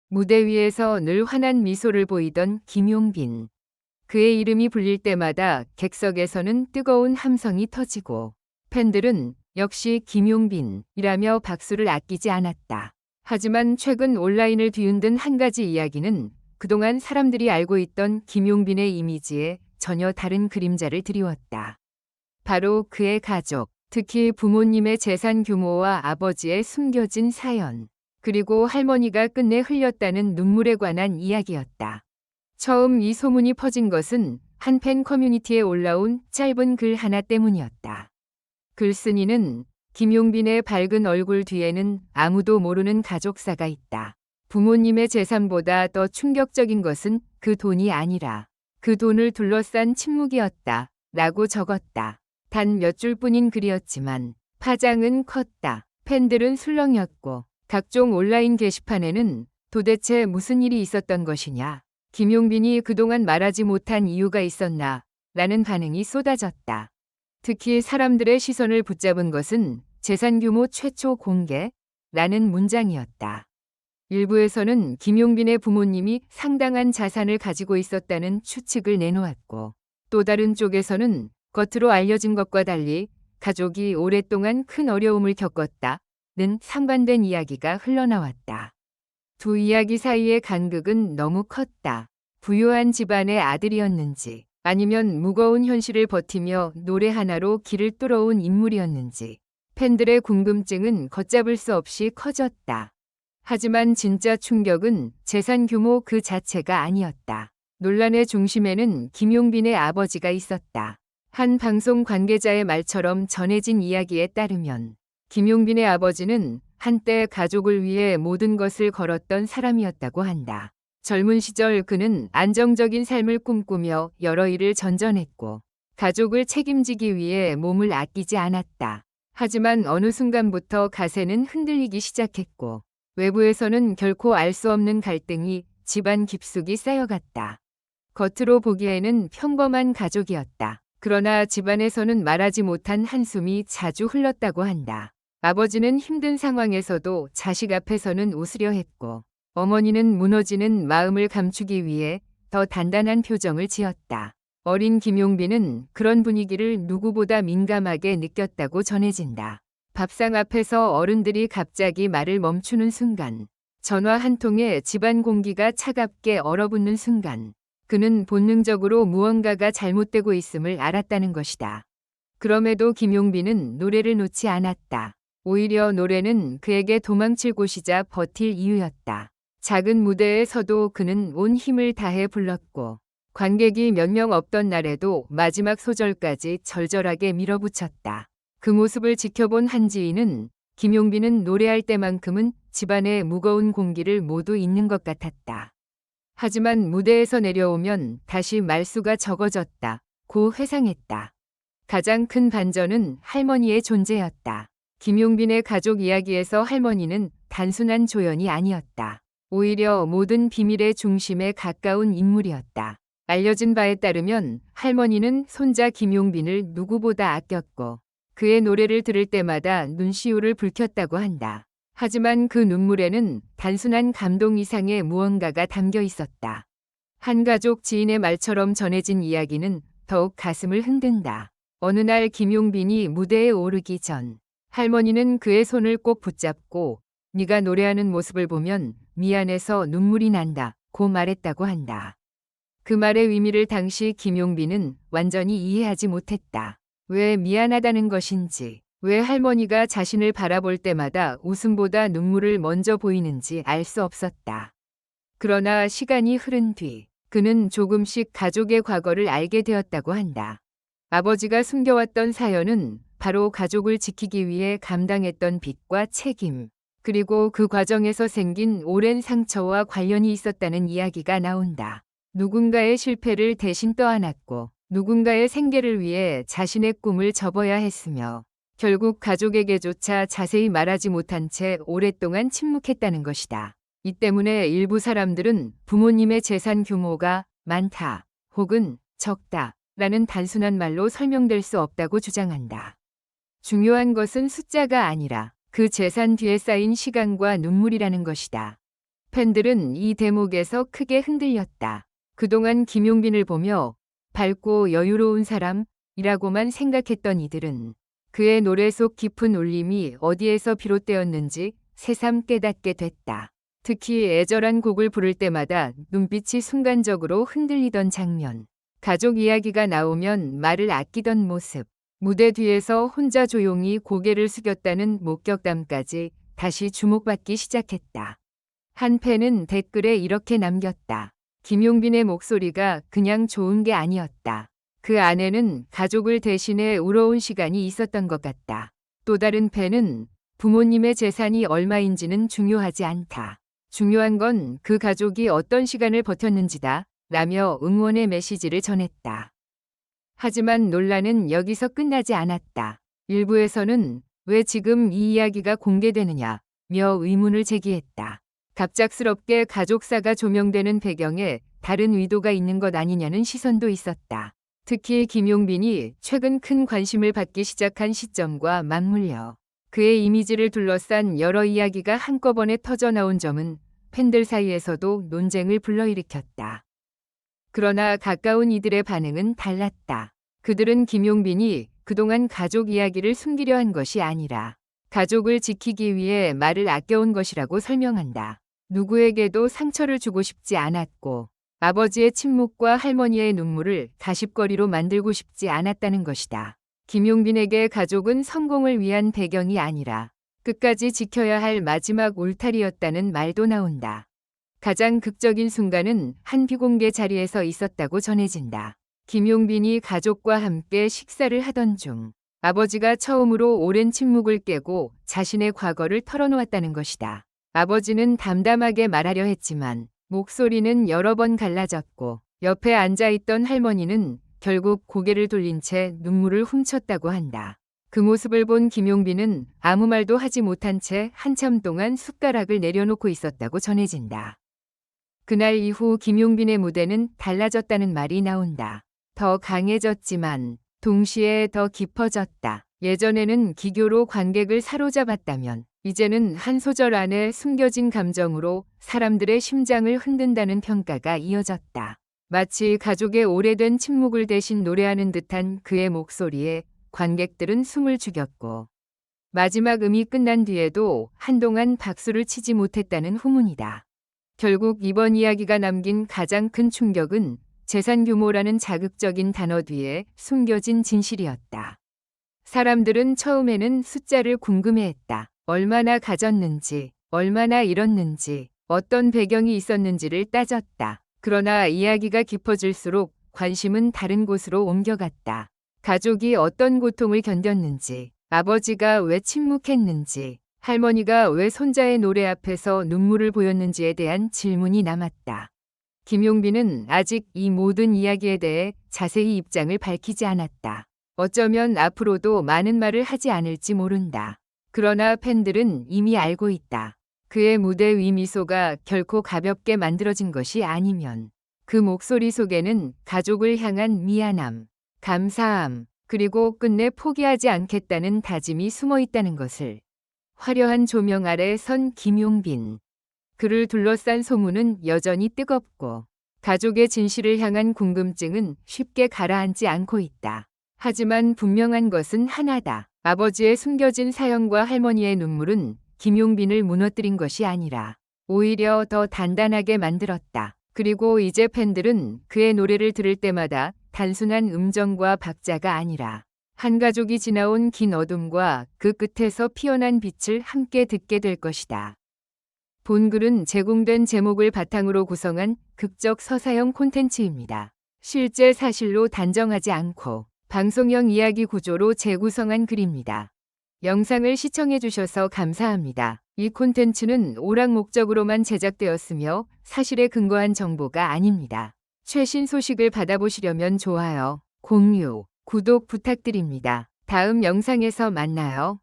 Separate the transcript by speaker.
Speaker 1: 무대 위에서 늘 환한 미소를 보이던 김용빈. 그의 이름이 불릴 때마다 객석에서는 뜨거운 함성이 터지고 팬들은 역시 김용빈이라며 박수를 아끼지 않았다. 하지만 최근 온라인을 뒤흔든 한 가지 이야기는 그동안 사람들이 알고 있던 김용빈의 이미지에 전혀 다른 그림자를 드리웠다. 바로 그의 가족, 특히 부모님의 재산 규모와 아버지의 숨겨진 사연, 그리고 할머니가 끝내 흘렸다는 눈물에 관한 이야기였다. 처음 이 소문이 퍼진 것은 한 팬 커뮤니티에 올라온 짧은 글 하나 때문이었다. 글쓴이는 김용빈의 밝은 얼굴 뒤에는 아무도 모르는 가족사가 있다. 부모님의 재산보다 더 충격적인 것은 그 돈이 아니라 그 돈을 둘러싼 침묵이었다. 라고 적었다. 단 몇 줄뿐인 글이었지만 파장은 컸다. 팬들은 술렁였고 각종 온라인 게시판에는 도대체 무슨 일이 있었던 것이냐, 김용빈이 그동안 말하지 못한 이유가 있었나 라는 반응이 쏟아졌다. 특히 사람들의 시선을 붙잡은 것은 재산 규모 최초 공개라는 문장이었다. 일부에서는 김용빈의 부모님이 상당한 자산을 가지고 있었다는 추측을 내놓았고, 또 다른 쪽에서는 겉으로 알려진 것과 달리 가족이 오랫동안 큰 어려움을 겪었다는 상반된 이야기가 흘러나왔다. 두 이야기 사이의 간극은 너무 컸다. 부유한 집안의 아들이었는지 아니면 무거운 현실을 버티며 노래 하나로 길을 뚫어온 인물이었는지 팬들의 궁금증은 걷잡을 수 없이 커졌다. 하지만 진짜 충격은 재산 규모 그 자체가 아니었다. 논란의 중심에는 김용빈의 아버지가 있었다. 한 방송 관계자의 말처럼 전해진 이야기에 따르면 김용빈의 아버지는 한때 가족을 위해 모든 것을 걸었던 사람이었다고 한다. 젊은 시절 그는 안정적인 삶을 꿈꾸며 여러 일을 전전했고 가족을 책임지기 위해 몸을 아끼지 않았다. 하지만 어느 순간부터 가세는 흔들리기 시작했고 외부에서는 결코 알 수 없는 갈등이 집안 깊숙이 쌓여갔다. 겉으로 보기에는 평범한 가족이었다. 그러나 집안에서는 말하지 못한 한숨이 자주 흘렀다고 한다. 아버지는 힘든 상황에서도 자식 앞에서는 웃으려 했고 어머니는 무너지는 마음을 감추기 위해 더 단단한 표정을 지었다. 어린 김용빈은 그런 분위기를 누구보다 민감하게 느꼈다고 전해진다. 밥상 앞에서 어른들이 갑자기 말을 멈추는 순간, 전화 한 통에 집안 공기가 차갑게 얼어붙는 순간, 그는 본능적으로 무언가가 잘못되고 있음을 알았다는 것이다. 그럼에도 김용빈은 노래를 놓지 않았다. 오히려 노래는 그에게 도망칠 곳이자 버틸 이유였다. 작은 무대에 서도 그는 온 힘을 다해 불렀고 관객이 몇 명 없던 날에도 마지막 소절까지 절절하게 밀어붙였다. 그 모습을 지켜본 한 지인은 김용빈은 노래할 때만큼은 집안의 무거운 공기를 모두 잊는 것 같았다. 하지만 무대에서 내려오면 다시 말수가 적어졌다고 회상했다. 가장 큰 반전은 할머니의 존재였다. 김용빈의 가족 이야기에서 할머니는 단순한 조연이 아니었다. 오히려 모든 비밀의 중심에 가까운 인물이었다. 알려진 바에 따르면 할머니는 손자 김용빈을 누구보다 아꼈고 그의 노래를 들을 때마다 눈시울을 붉혔다고 한다. 하지만 그 눈물에는 단순한 감동 이상의 무언가가 담겨 있었다. 한 가족 지인의 말처럼 전해진 이야기는 더욱 가슴을 흔든다. 어느 날 김용빈이 무대에 오르기 전 할머니는 그의 손을 꼭 붙잡고 네가 노래하는 모습을 보면 미안해서 눈물이 난다고 말했다고 한다. 그 말의 의미를 당시 김용빈은 완전히 이해하지 못했다. 왜 미안하다는 것인지, 왜 할머니가 자신을 바라볼 때마다 웃음보다 눈물을 먼저 보이는지 알 수 없었다. 그러나 시간이 흐른 뒤 그는 조금씩 가족의 과거를 알게 되었다고 한다. 아버지가 숨겨왔던 사연은 바로 가족을 지키기 위해 감당했던 빚과 책임, 그리고 그 과정에서 생긴 오랜 상처와 관련이 있었다는 이야기가 나온다. 누군가의 실패를 대신 떠안았고 누군가의 생계를 위해 자신의 꿈을 접어야 했으며 결국 가족에게조차 자세히 말하지 못한 채 오랫동안 침묵했다는 것이다. 이 때문에 일부 사람들은 부모님의 재산 규모가 많다 혹은 적다 라는 단순한 말로 설명될 수 없다고 주장한다. 중요한 것은 숫자가 아니라 그 재산 뒤에 쌓인 시간과 눈물이라는 것이다. 팬들은 이 대목에서 크게 흔들렸다. 그동안 김용빈을 보며 밝고 여유로운 사람이라고만 생각했던 이들은 그의 노래 속 깊은 울림이 어디에서 비롯되었는지 새삼 깨닫게 됐다. 특히 애절한 곡을 부를 때마다 눈빛이 순간적으로 흔들리던 장면, 가족 이야기가 나오면 말을 아끼던 모습, 무대 뒤에서 혼자 조용히 고개를 숙였다는 목격담까지 다시 주목받기 시작했다. 한 팬은 댓글에 이렇게 남겼다. 김용빈의 목소리가 그냥 좋은 게 아니었다. 그 안에는 가족을 대신해 울어온 시간이 있었던 것 같다. 또 다른 팬은 부모님의 재산이 얼마인지는 중요하지 않다. 중요한 건 그 가족이 어떤 시간을 버텼는지다. 라며 응원의 메시지를 전했다. 하지만 논란은 여기서 끝나지 않았다. 일부에서는 왜 지금 이 이야기가 공개되느냐며 의문을 제기했다. 갑작스럽게 가족사가 조명되는 배경에 다른 의도가 있는 것 아니냐는 시선도 있었다. 특히 김용빈이 최근 큰 관심을 받기 시작한 시점과 맞물려 그의 이미지를 둘러싼 여러 이야기가 한꺼번에 터져나온 점은 팬들 사이에서도 논쟁을 불러일으켰다. 그러나 가까운 이들의 반응은 달랐다. 그들은 김용빈이 그동안 가족 이야기를 숨기려 한 것이 아니라 가족을 지키기 위해 말을 아껴온 것이라고 설명한다. 누구에게도 상처를 주고 싶지 않았고 아버지의 침묵과 할머니의 눈물을 가십거리로 만들고 싶지 않았다는 것이다. 김용빈에게 가족은 성공을 위한 배경이 아니라 끝까지 지켜야 할 마지막 울타리였다는 말도 나온다. 가장 극적인 순간은 한 비공개 자리에서 있었다고 전해진다. 김용빈이 가족과 함께 식사를 하던 중 아버지가 처음으로 오랜 침묵을 깨고 자신의 과거를 털어놓았다는 것이다. 아버지는 담담하게 말하려 했지만 목소리는 여러 번 갈라졌고 옆에 앉아있던 할머니는 결국 고개를 돌린 채 눈물을 훔쳤다고 한다. 그 모습을 본 김용빈은 아무 말도 하지 못한 채 한참 동안 숟가락을 내려놓고 있었다고 전해진다. 그날 이후 김용빈의 무대는 달라졌다는 말이 나온다. 더 강해졌지만 동시에 더 깊어졌다. 예전에는 기교로 관객을 사로잡았다면 이제는 한 소절 안에 숨겨진 감정으로 사람들의 심장을 흔든다는 평가가 이어졌다. 마치 가족의 오래된 침묵을 대신 노래하는 듯한 그의 목소리에 관객들은 숨을 죽였고 마지막 음이 끝난 뒤에도 한동안 박수를 치지 못했다는 후문이다. 결국 이번 이야기가 남긴 가장 큰 충격은 재산 규모라는 자극적인 단어 뒤에 숨겨진 진실이었다. 사람들은 처음에는 숫자를 궁금해했다. 얼마나 가졌는지, 얼마나 잃었는지, 어떤 배경이 있었는지를 따졌다. 그러나 이야기가 깊어질수록 관심은 다른 곳으로 옮겨갔다. 가족이 어떤 고통을 견뎠는지, 아버지가 왜 침묵했는지, 할머니가 왜 손자의 노래 앞에서 눈물을 보였는지에 대한 질문이 남았다. 김용빈은 아직 이 모든 이야기에 대해 자세히 입장을 밝히지 않았다. 어쩌면 앞으로도 많은 말을 하지 않을지 모른다. 그러나 팬들은 이미 알고 있다. 그의 무대 위 미소가 결코 가볍게 만들어진 것이 아니면 그 목소리 속에는 가족을 향한 미안함, 감사함, 그리고 끝내 포기하지 않겠다는 다짐이 숨어 있다는 것을. 화려한 조명 아래 선 김용빈. 그를 둘러싼 소문은 여전히 뜨겁고 가족의 진실을 향한 궁금증은 쉽게 가라앉지 않고 있다. 하지만 분명한 것은 하나다. 아버지의 숨겨진 사연과 할머니의 눈물은 김용빈을 무너뜨린 것이 아니라 오히려 더 단단하게 만들었다. 그리고 이제 팬들은 그의 노래를 들을 때마다 단순한 음정과 박자가 아니라 한 가족이 지나온 긴 어둠과 그 끝에서 피어난 빛을 함께 듣게 될 것이다. 본 글은 제공된 제목을 바탕으로 구성한 극적 서사형 콘텐츠입니다. 실제 사실로 단정하지 않고 방송형 이야기 구조로 재구성한 글입니다. 영상을 시청해주셔서 감사합니다. 이 콘텐츠는 오락 목적으로만 제작되었으며 사실에 근거한 정보가 아닙니다. 최신 소식을 받아보시려면 좋아요, 공유, 구독 부탁드립니다. 다음 영상에서 만나요.